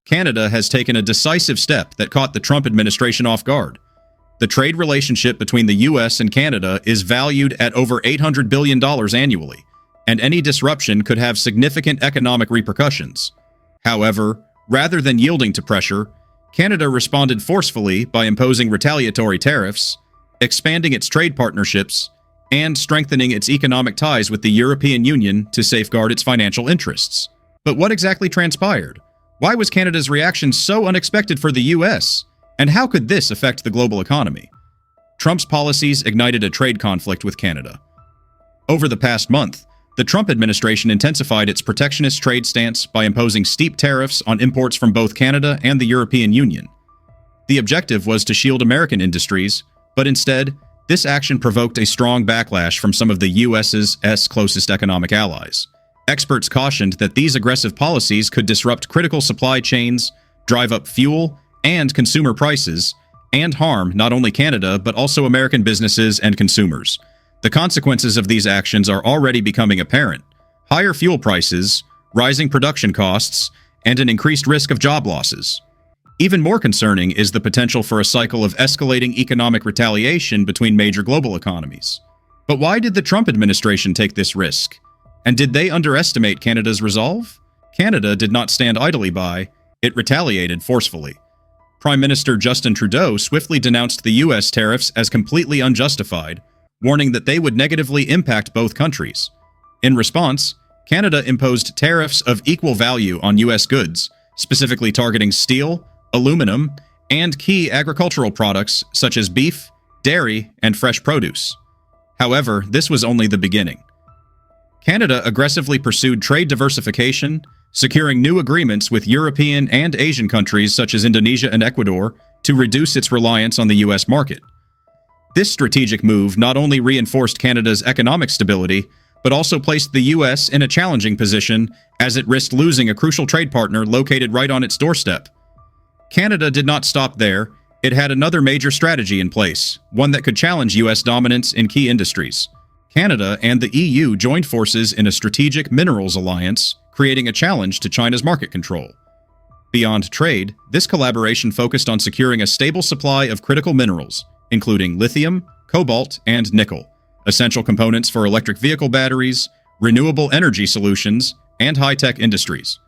Canada has taken a decisive step that caught the Trump administration off guard. The trade relationship between the U.S. and Canada is valued at over $800 billion annually, and any disruption could have significant economic repercussions. However, rather than yielding to pressure, Canada responded forcefully by imposing retaliatory tariffs, expanding its trade partnerships, and strengthening its economic ties with the European Union to safeguard its financial interests. But what exactly transpired? Why was Canada's reaction so unexpected for the U.S.? And how could this affect the global economy? Trump's policies ignited a trade conflict with Canada. Over the past month, the Trump administration intensified its protectionist trade stance by imposing steep tariffs on imports from both Canada and the European Union. The objective was to shield American industries, but instead, this action provoked a strong backlash from some of the U.S.'s closest economic allies. Experts cautioned that these aggressive policies could disrupt critical supply chains, drive up fuel and consumer prices, and harm not only Canada but also American businesses and consumers. The consequences of these actions are already becoming apparent: higher fuel prices, rising production costs, and an increased risk of job losses. Even more concerning is the potential for a cycle of escalating economic retaliation between major global economies. But why did the Trump administration take this risk? And did they underestimate Canada's resolve? Canada did not stand idly by, it retaliated forcefully. Prime Minister Justin Trudeau swiftly denounced the U.S. tariffs as completely unjustified, warning that they would negatively impact both countries. In response, Canada imposed tariffs of equal value on U.S. goods, specifically targeting steel, aluminum, and key agricultural products such as beef, dairy, and fresh produce. However, this was only the beginning. Canada aggressively pursued trade diversification, securing new agreements with European and Asian countries such as Indonesia and Ecuador to reduce its reliance on the U.S. market. This strategic move not only reinforced Canada's economic stability, but also placed the U.S. in a challenging position as it risked losing a crucial trade partner located right on its doorstep. Canada did not stop there. It had another major strategy in place, one that could challenge U.S. dominance in key industries. Canada and the EU joined forces in a strategic minerals alliance, creating a challenge to China's market control. Beyond trade, this collaboration focused on securing a stable supply of critical minerals, including lithium, cobalt, and nickel, essential components for electric vehicle batteries, renewable energy solutions, and high-tech industries.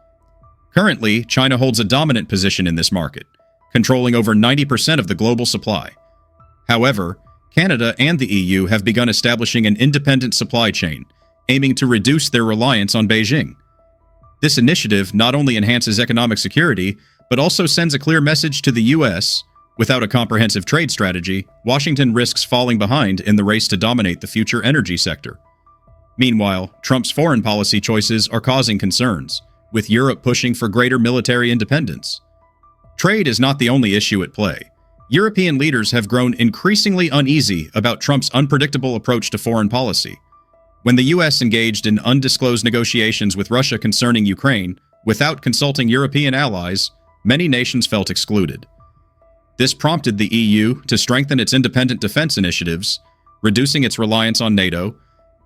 Currently, China holds a dominant position in this market, controlling over 90% of the global supply. However, Canada and the EU have begun establishing an independent supply chain, aiming to reduce their reliance on Beijing. This initiative not only enhances economic security, but also sends a clear message to the U.S. Without a comprehensive trade strategy, Washington risks falling behind in the race to dominate the future energy sector. Meanwhile, Trump's foreign policy choices are causing concerns, with Europe pushing for greater military independence. Trade is not the only issue at play. European leaders have grown increasingly uneasy about Trump's unpredictable approach to foreign policy. When the U.S. engaged in undisclosed negotiations with Russia concerning Ukraine, without consulting European allies, many nations felt excluded. This prompted the EU to strengthen its independent defense initiatives, reducing its reliance on NATO,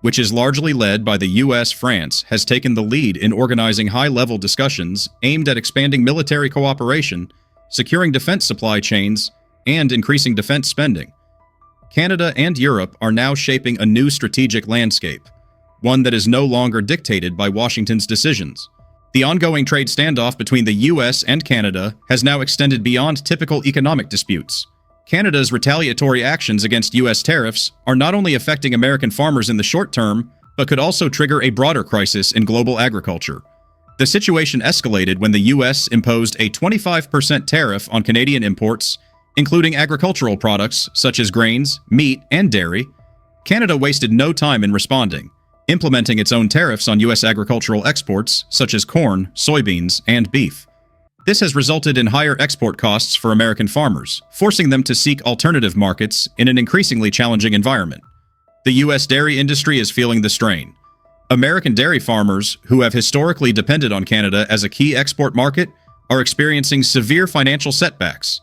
which is largely led by the U.S. France has taken the lead in organizing high-level discussions aimed at expanding military cooperation, securing defense supply chains, and increasing defense spending. Canada and Europe are now shaping a new strategic landscape, one that is no longer dictated by Washington's decisions. The ongoing trade standoff between the U.S. and Canada has now extended beyond typical economic disputes. Canada's retaliatory actions against U.S. tariffs are not only affecting American farmers in the short term, but could also trigger a broader crisis in global agriculture. The situation escalated when the U.S. imposed a 25% tariff on Canadian imports, including agricultural products such as grains, meat, and dairy. Canada wasted no time in responding, implementing its own tariffs on U.S. agricultural exports such as corn, soybeans, and beef. This has resulted in higher export costs for American farmers, forcing them to seek alternative markets in an increasingly challenging environment. The U.S. dairy industry is feeling the strain. American dairy farmers, who have historically depended on Canada as a key export market, are experiencing severe financial setbacks.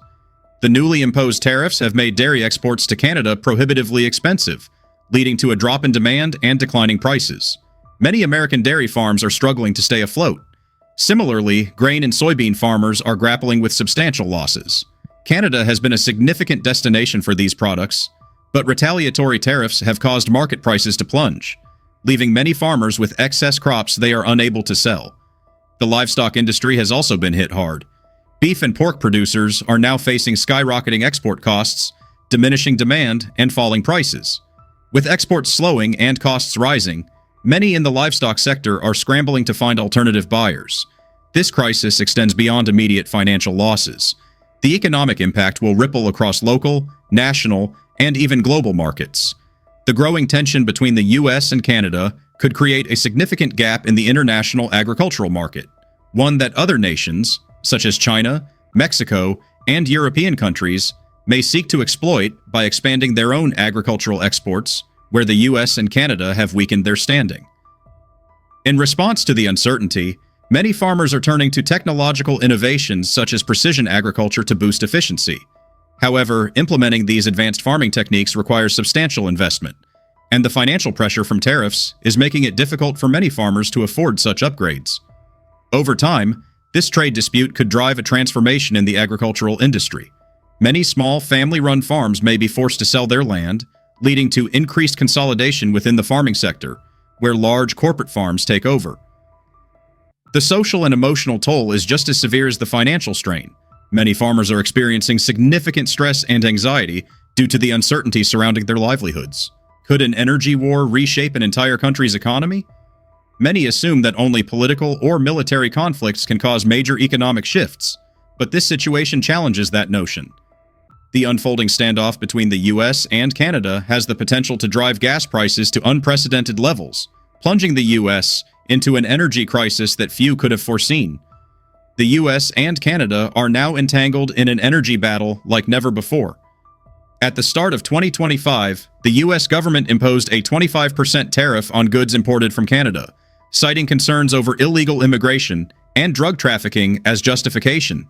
The newly imposed tariffs have made dairy exports to Canada prohibitively expensive, leading to a drop in demand and declining prices. Many American dairy farms are struggling to stay afloat. Similarly, grain and soybean farmers are grappling with substantial losses. Canada has been a significant destination for these products, but retaliatory tariffs have caused market prices to plunge, leaving many farmers with excess crops they are unable to sell. The livestock industry has also been hit hard. Beef and pork producers are now facing skyrocketing export costs, diminishing demand, and falling prices. With exports slowing and costs rising, many in the livestock sector are scrambling to find alternative buyers. This crisis extends beyond immediate financial losses. The economic impact will ripple across local, national, and even global markets. The growing tension between the U.S. and Canada could create a significant gap in the international agricultural market, one that other nations, such as China, Mexico, and European countries, may seek to exploit by expanding their own agricultural exports, where the U.S. and Canada have weakened their standing. In response to the uncertainty, many farmers are turning to technological innovations such as precision agriculture to boost efficiency. However, implementing these advanced farming techniques requires substantial investment, and the financial pressure from tariffs is making it difficult for many farmers to afford such upgrades. Over time, this trade dispute could drive a transformation in the agricultural industry. Many small, family-run farms may be forced to sell their land, leading to increased consolidation within the farming sector, where large corporate farms take over. The social and emotional toll is just as severe as the financial strain. Many farmers are experiencing significant stress and anxiety due to the uncertainty surrounding their livelihoods. Could an energy war reshape an entire country's economy? Many assume that only political or military conflicts can cause major economic shifts, but this situation challenges that notion. The unfolding standoff between the U.S. and Canada has the potential to drive gas prices to unprecedented levels, plunging the U.S. into an energy crisis that few could have foreseen. The U.S. and Canada are now entangled in an energy battle like never before. At the start of 2025, the U.S. government imposed a 25% tariff on goods imported from Canada, citing concerns over illegal immigration and drug trafficking as justification.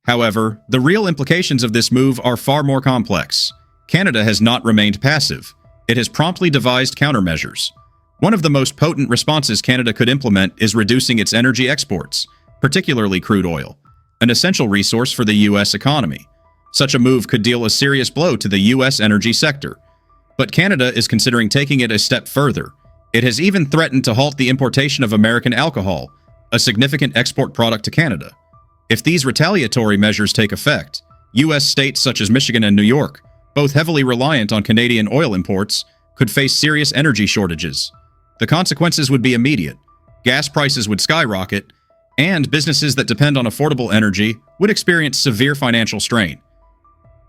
However, the real implications of this move are far more complex. Canada has not remained passive. It has promptly devised countermeasures. One of the most potent responses Canada could implement is reducing its energy exports, particularly crude oil, an essential resource for the U.S. economy. Such a move could deal a serious blow to the U.S. energy sector. But Canada is considering taking it a step further. It has even threatened to halt the importation of American alcohol, a significant export product to Canada. If these retaliatory measures take effect, U.S. states such as Michigan and New York, both heavily reliant on Canadian oil imports, could face serious energy shortages. The consequences would be immediate. Gas prices would skyrocket, and businesses that depend on affordable energy would experience severe financial strain.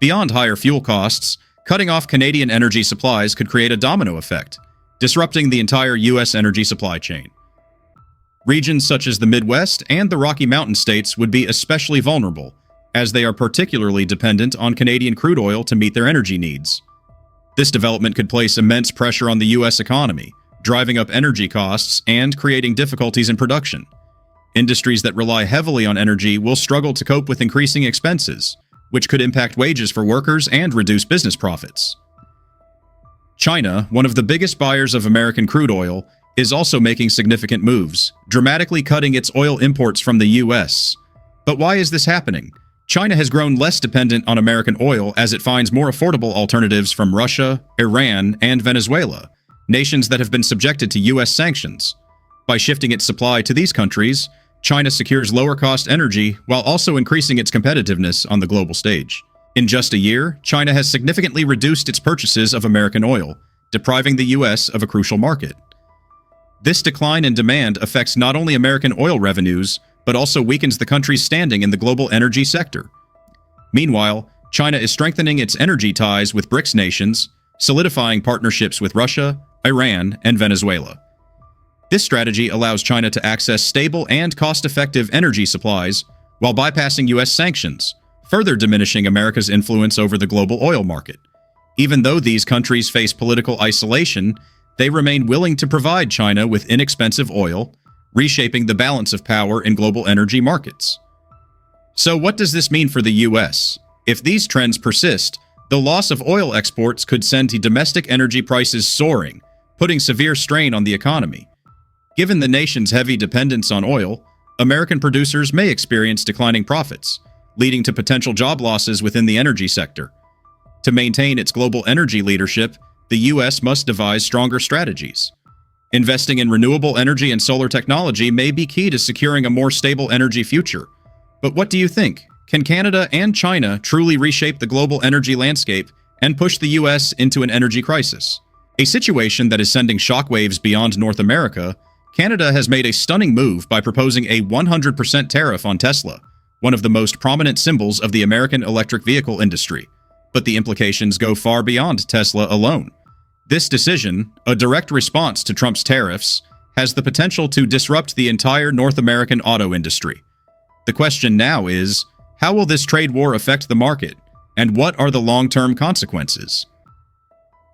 Beyond higher fuel costs, cutting off Canadian energy supplies could create a domino effect, disrupting the entire U.S. energy supply chain. Regions such as the Midwest and the Rocky Mountain states would be especially vulnerable, as they are particularly dependent on Canadian crude oil to meet their energy needs. This development could place immense pressure on the U.S. economy, driving up energy costs and creating difficulties in production. Industries that rely heavily on energy will struggle to cope with increasing expenses, which could impact wages for workers and reduce business profits. China, one of the biggest buyers of American crude oil, is also making significant moves, dramatically cutting its oil imports from the U.S. But why is this happening? China has grown less dependent on American oil as it finds more affordable alternatives from Russia, Iran, and Venezuela, nations that have been subjected to U.S. sanctions. By shifting its supply to these countries, China secures lower-cost energy while also increasing its competitiveness on the global stage. In just a year, China has significantly reduced its purchases of American oil, depriving the U.S. of a crucial market. This decline in demand affects not only American oil revenues, but also weakens the country's standing in the global energy sector. Meanwhile, China is strengthening its energy ties with BRICS nations, solidifying partnerships with Russia, Iran, and Venezuela. This strategy allows China to access stable and cost-effective energy supplies while bypassing U.S. sanctions, further diminishing America's influence over the global oil market. Even though these countries face political isolation, they remain willing to provide China with inexpensive oil, reshaping the balance of power in global energy markets. So what does this mean for the U.S.? If these trends persist, the loss of oil exports could send domestic energy prices soaring, putting severe strain on the economy. Given the nation's heavy dependence on oil, American producers may experience declining profits, leading to potential job losses within the energy sector. To maintain its global energy leadership, the U.S. must devise stronger strategies. Investing in renewable energy and solar technology may be key to securing a more stable energy future. But what do you think? Can Canada and China truly reshape the global energy landscape and push the U.S. into an energy crisis? A situation that is sending shockwaves beyond North America, Canada has made a stunning move by proposing a 100% tariff on Tesla, one of the most prominent symbols of the American electric vehicle industry. But the implications go far beyond Tesla alone. This decision, a direct response to Trump's tariffs, has the potential to disrupt the entire North American auto industry. The question now is, how will this trade war affect the market, and what are the long-term consequences?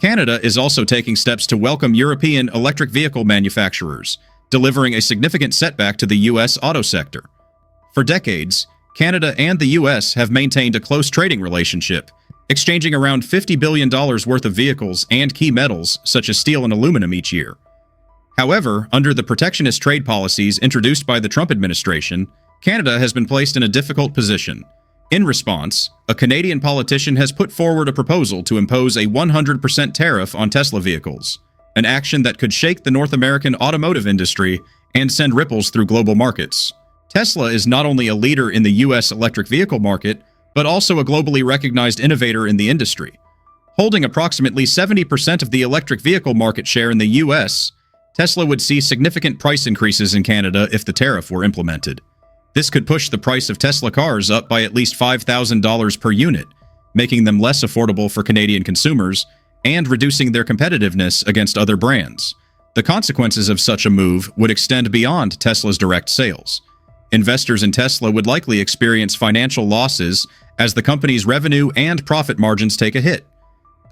Canada is also taking steps to welcome European electric vehicle manufacturers, delivering a significant setback to the U.S. auto sector. For decades, Canada and the U.S. have maintained a close trading relationship, exchanging around $50 billion worth of vehicles and key metals such as steel and aluminum each year. However, under the protectionist trade policies introduced by the Trump administration, Canada has been placed in a difficult position. In response, a Canadian politician has put forward a proposal to impose a 100% tariff on Tesla vehicles, an action that could shake the North American automotive industry and send ripples through global markets. Tesla is not only a leader in the U.S. electric vehicle market, but also a globally recognized innovator in the industry. Holding approximately 70% of the electric vehicle market share in the U.S., Tesla would see significant price increases in Canada if the tariff were implemented. This could push the price of Tesla cars up by at least $5,000 per unit, making them less affordable for Canadian consumers and reducing their competitiveness against other brands. The consequences of such a move would extend beyond Tesla's direct sales. Investors in Tesla would likely experience financial losses as the company's revenue and profit margins take a hit.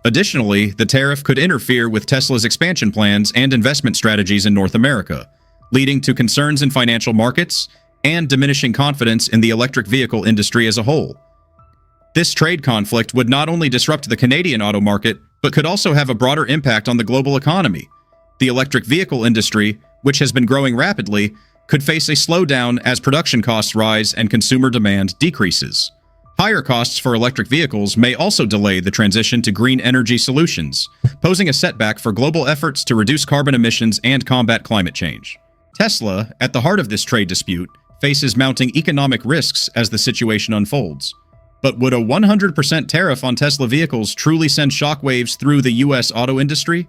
Additionally, the tariff could interfere with Tesla's expansion plans and investment strategies in North America, leading to concerns in financial markets and diminishing confidence in the electric vehicle industry as a whole. This trade conflict would not only disrupt the Canadian auto market, but could also have a broader impact on the global economy. The electric vehicle industry, which has been growing rapidly, could face a slowdown as production costs rise and consumer demand decreases. Higher costs for electric vehicles may also delay the transition to green energy solutions, posing a setback for global efforts to reduce carbon emissions and combat climate change. Tesla, at the heart of this trade dispute, faces mounting economic risks as the situation unfolds. But would a 100% tariff on Tesla vehicles truly send shockwaves through the U.S. auto industry?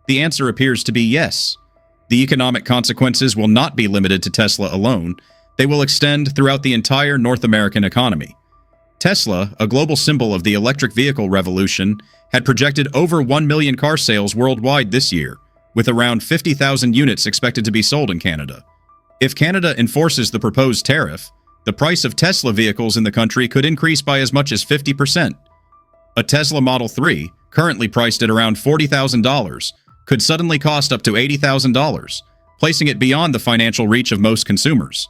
The answer appears to be yes. The economic consequences will not be limited to Tesla alone. They will extend throughout the entire North American economy. Tesla, a global symbol of the electric vehicle revolution, had projected over 1 million car sales worldwide this year, with around 50,000 units expected to be sold in Canada. If Canada enforces the proposed tariff, the price of Tesla vehicles in the country could increase by as much as 50%. A Tesla Model 3, currently priced at around $40,000, could suddenly cost up to $80,000, placing it beyond the financial reach of most consumers.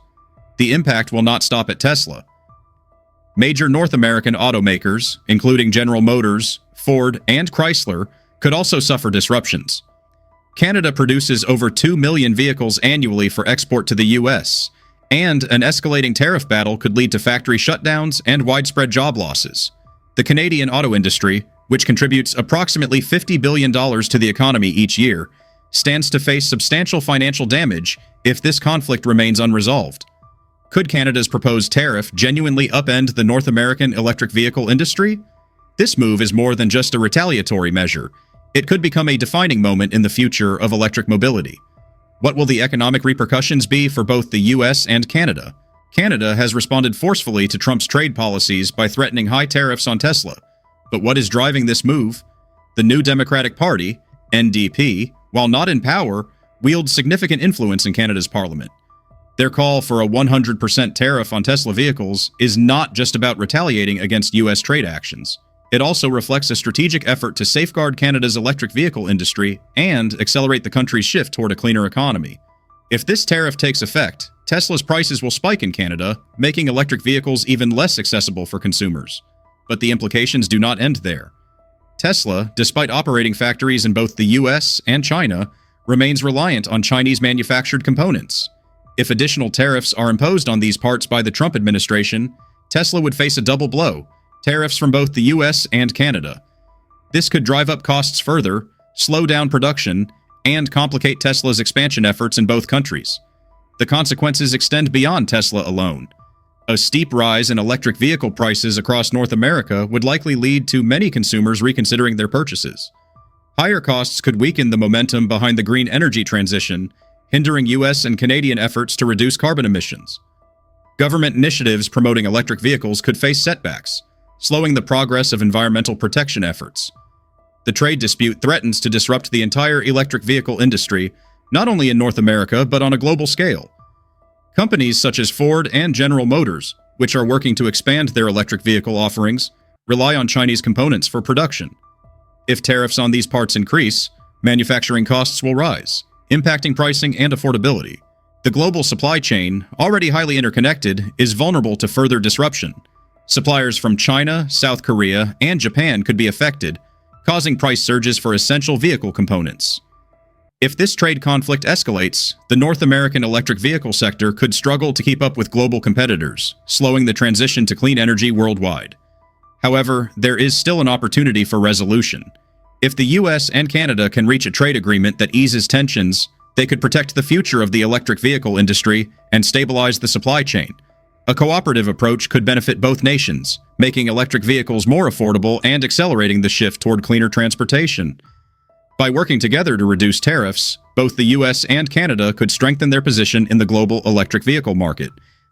The impact will not stop at Tesla. Major North American automakers, including General Motors, Ford, and Chrysler, could also suffer disruptions. Canada produces over 2 million vehicles annually for export to the U.S., and an escalating tariff battle could lead to factory shutdowns and widespread job losses. The Canadian auto industry, which contributes approximately $50 billion to the economy each year, stands to face substantial financial damage if this conflict remains unresolved. Could Canada's proposed tariff genuinely upend the North American electric vehicle industry? This move is more than just a retaliatory measure. It could become a defining moment in the future of electric mobility. What will the economic repercussions be for both the U.S. and Canada? Canada has responded forcefully to Trump's trade policies by threatening high tariffs on Tesla. But what is driving this move? The New Democratic Party, NDP, while not in power, wields significant influence in Canada's parliament. Their call for a 100% tariff on Tesla vehicles is not just about retaliating against U.S. trade actions. It also reflects a strategic effort to safeguard Canada's electric vehicle industry and accelerate the country's shift toward a cleaner economy. If this tariff takes effect, Tesla's prices will spike in Canada, making electric vehicles even less accessible for consumers. But the implications do not end there. Tesla, despite operating factories in both the U.S. and China, remains reliant on Chinese-manufactured components. If additional tariffs are imposed on these parts by the Trump administration, Tesla would face a double blow: tariffs from both the US and Canada. This could drive up costs further, slow down production, and complicate Tesla's expansion efforts in both countries. The consequences extend beyond Tesla alone. A steep rise in electric vehicle prices across North America would likely lead to many consumers reconsidering their purchases. Higher costs could weaken the momentum behind the green energy transition, hindering US and Canadian efforts to reduce carbon emissions. Government initiatives promoting electric vehicles could face setbacks, slowing the progress of environmental protection efforts. The trade dispute threatens to disrupt the entire electric vehicle industry, not only in North America but on a global scale. Companies such as Ford and General Motors, which are working to expand their electric vehicle offerings, rely on Chinese components for production. If tariffs on these parts increase, manufacturing costs will rise, impacting pricing and affordability. The global supply chain, already highly interconnected, is vulnerable to further disruption. Suppliers from China, South Korea, and Japan could be affected, causing price surges for essential vehicle components. If this trade conflict escalates, the North American electric vehicle sector could struggle to keep up with global competitors, slowing the transition to clean energy worldwide. However, there is still an opportunity for resolution. If the US and Canada can reach a trade agreement that eases tensions, they could protect the future of the electric vehicle industry and stabilize the supply chain. A cooperative approach could benefit both nations, making electric vehicles more affordable and accelerating the shift toward cleaner transportation. By working together to reduce tariffs, both the US and Canada could strengthen their position in the global electric vehicle market.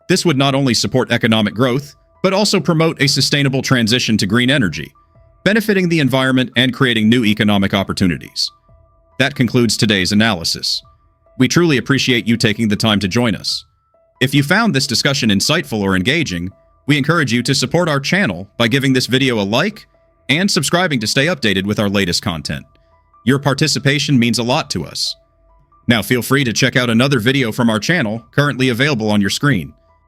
This would not only support economic growth, but also promote a sustainable transition to green energy, benefiting the environment and creating new economic opportunities. That concludes today's analysis. We truly appreciate you taking the time to join us. If you found this discussion insightful or engaging, we encourage you to support our channel by giving this video a like and subscribing to stay updated with our latest content. Your participation means a lot to us. Now feel free to check out another video from our channel currently available on your screen.